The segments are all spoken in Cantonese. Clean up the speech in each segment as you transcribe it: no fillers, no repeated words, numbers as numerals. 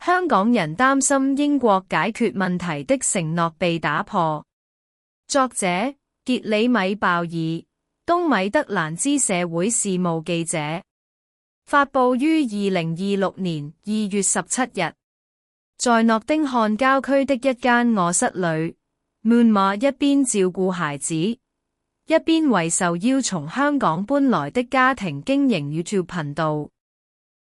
香港人擔心英國解決問題的承諾被打破。作者：傑里米·鮑爾，東米德蘭茲社會事務記者。發佈於2026年2月17日。在諾丁漢郊區的一間臥室裏，Moon 馬一邊照顧孩子，一邊為受邀從香港搬來的家庭經營 YouTube 頻道。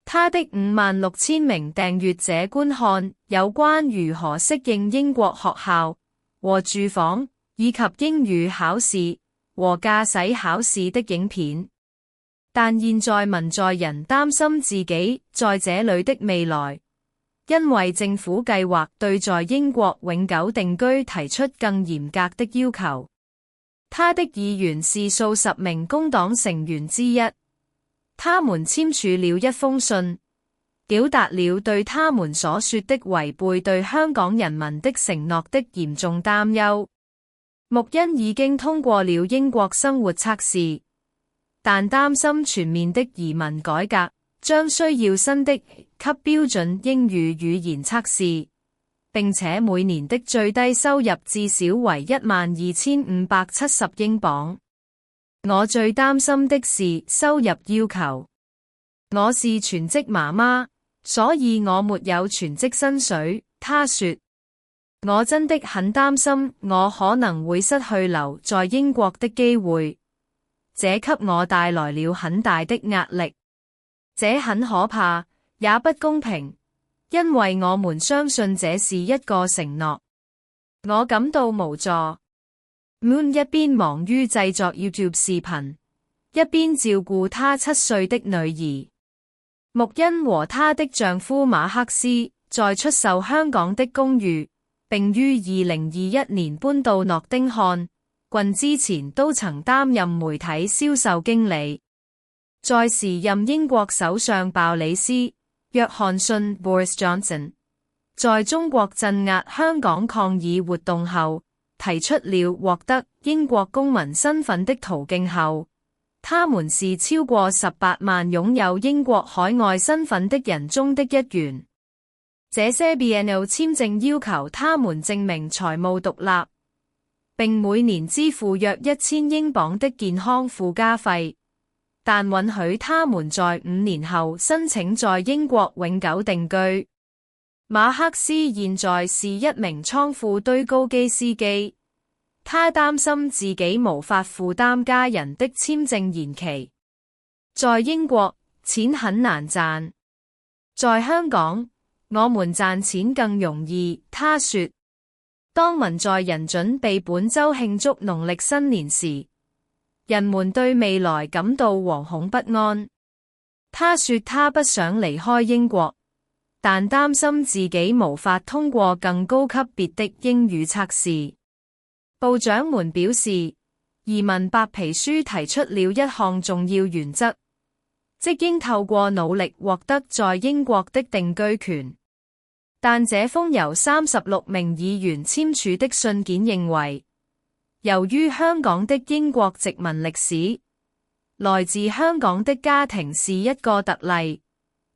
他的56000名訂閱者觀看有關如何適應英國學校和住房，以及英語考試和駕駛考試的影片。但現在文在寅擔心自己在這裏的未來，因為政府計劃對在英國永久定居提出更嚴格的要求。他的議員是數十名工黨成員之一。他們簽署了一封信，表達了對他們所說的違背對香港人民的承諾的嚴重擔憂。穆恩已經通過了英國生活測試，但擔心全面的移民改革將需要新的級標準英語語言測試，並且每年的最低收入至少為12570英鎊。我最擔心的是收入要求。我是全職媽媽，所以我沒有全職薪水。她說，我真的很擔心我可能會失去留在英國的機會，這給我帶來了很大的壓力。這很可怕，也不公平，因為我們相信這是一個承諾。我感到無助。Moon 一邊忙於製作 YouTube 視頻，一邊照顧她7歲的女兒。穆恩和她的丈夫馬克思在出售香港的公寓，並於2021年搬到諾丁漢郡之前，都曾擔任媒體銷售經理。在時任英國首相鮑里斯·約翰遜 Boris Johnson 在中國鎮壓香港抗議活動後，提出了獲得英國公民身份的途徑後，他們是超過18萬擁有英國海外身份的人中的一員。這些 BNO 簽證要求他們證明財務獨立，並每年支付約1000英鎊的健康附加費，但允許他們在5年後申請在英國永久定居。馬克思現在是一名倉庫堆高機司機，他擔心自己無法負擔家人的簽證延期。在英國，錢很難賺。在香港，我們賺錢更容易，他說。當文在寅準備本週慶祝農曆新年時，人們對未來感到惶恐不安。他說他不想離開英國，但擔心自己無法通過更高級別的英語測試。部長們表示，移民白皮書提出了一項重要原則，即應透過努力獲得在英國的定居權。但這封由36名議員簽署的信件認為，由於香港的英國殖民歷史，來自香港的家庭是一個特例，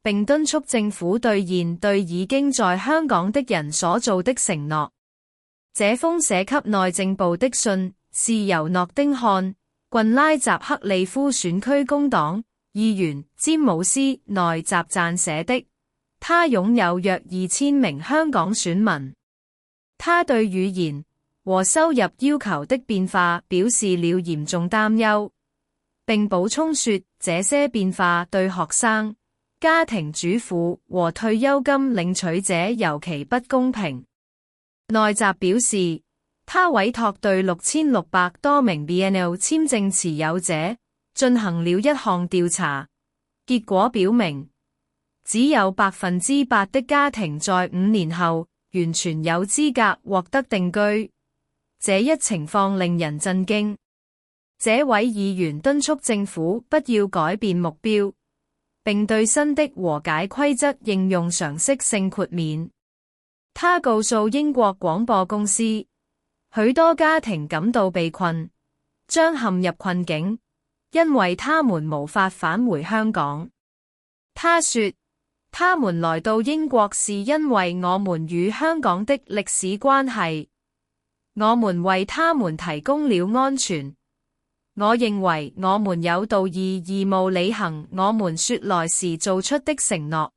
並敦促政府兌現對已經在香港的人所做的承諾。這封寫給內政部的信是由諾丁漢郡拉什克利夫選區工黨議員詹姆斯內集撰寫的。他擁有約2000名香港選民。他對語言和收入要求的變化表示了嚴重擔憂，並補充說，這些變化對學生、家庭主婦和退休金領取者尤其不公平。內集表示，他委託對6600多名 BNO 簽證持有者進行了一項調查，結果表明，只有8%的家庭在5年後完全有資格獲得定居，這一情況令人震驚。這位議員敦促政府不要改變目標，並對新的和解規則應用常識性豁免。他告訴英國廣播公司，許多家庭感到被困，將陷入困境，因為他們無法返回香港。他說，他們來到英國是因為我們與香港的歷史關係，我們為他們提供了安全。我認為我們有道義義務履行我們說來時做出的承諾。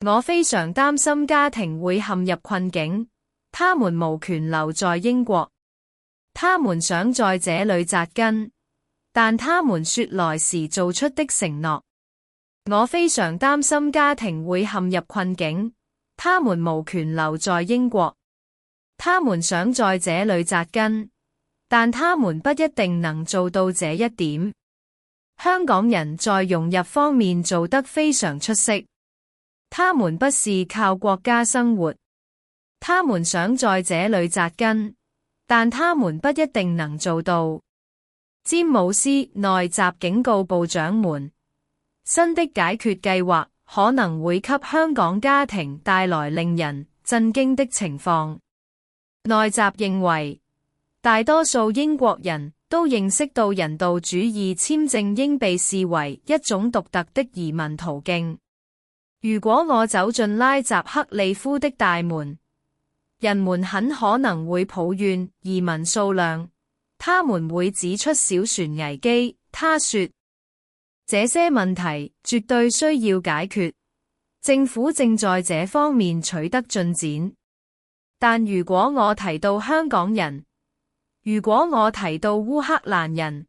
我非常擔心家庭會陷入困境，他們無權留在英國。他們想在這裏扎根，但他們說來時做出的承諾。我非常擔心家庭會陷入困境，他們無權留在英國。他們想在這裏扎根，但他們不一定能做到這一點。香港人在融入方面做得非常出色。他們不是靠國家生活，他們想在這裏扎根，但他們不一定能做到。詹姆斯內集警告部長們，新的解決計劃可能會給香港家庭帶來令人震驚的情況。內集認為，大多數英國人都認識到人道主義簽證應被視為一種獨特的移民途徑。如果我走進拉扎克利夫的大門，人們很可能會抱怨移民數量，他們會指出小船危機。他說，這些問題絕對需要解決，政府正在這方面取得進展。但如果我提到香港人，如果我提到烏克蘭人，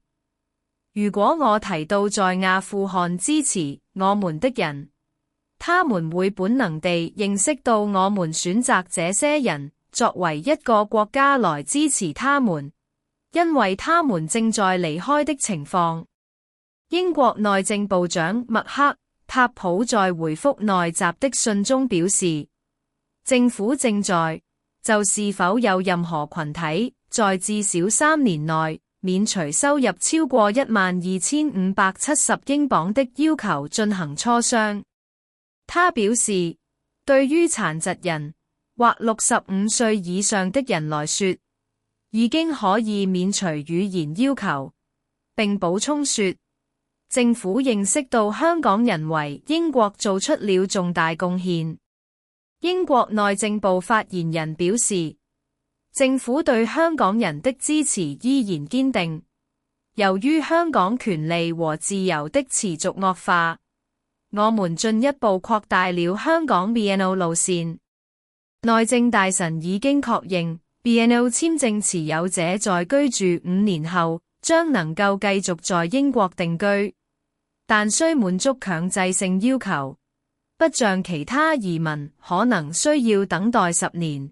如果我提到在阿富汗支持我們的人，他們會本能地認識到我們選擇這些人作為一個國家來支持他們，因為他們正在離開的情況。英國內政部長麥克塔普在回覆內集的信中表示，政府正在就是否有任何群體在至少3年內免除收入超過12,570英鎊的要求進行磋商。他表示，對於殘疾人或65歲以上的人來說，已經可以免除語言要求，並補充說，政府認識到香港人為英國做出了重大貢獻。英國內政部發言人表示，政府對香港人的支持依然堅定。由於香港權利和自由的持續惡化，我們進一步擴大了香港 BNO 路線。內政大臣已經確認 BNO 簽證持有者在居住5年後將能夠繼續在英國定居，但需滿足強制性要求，不像其他移民可能需要等待10年。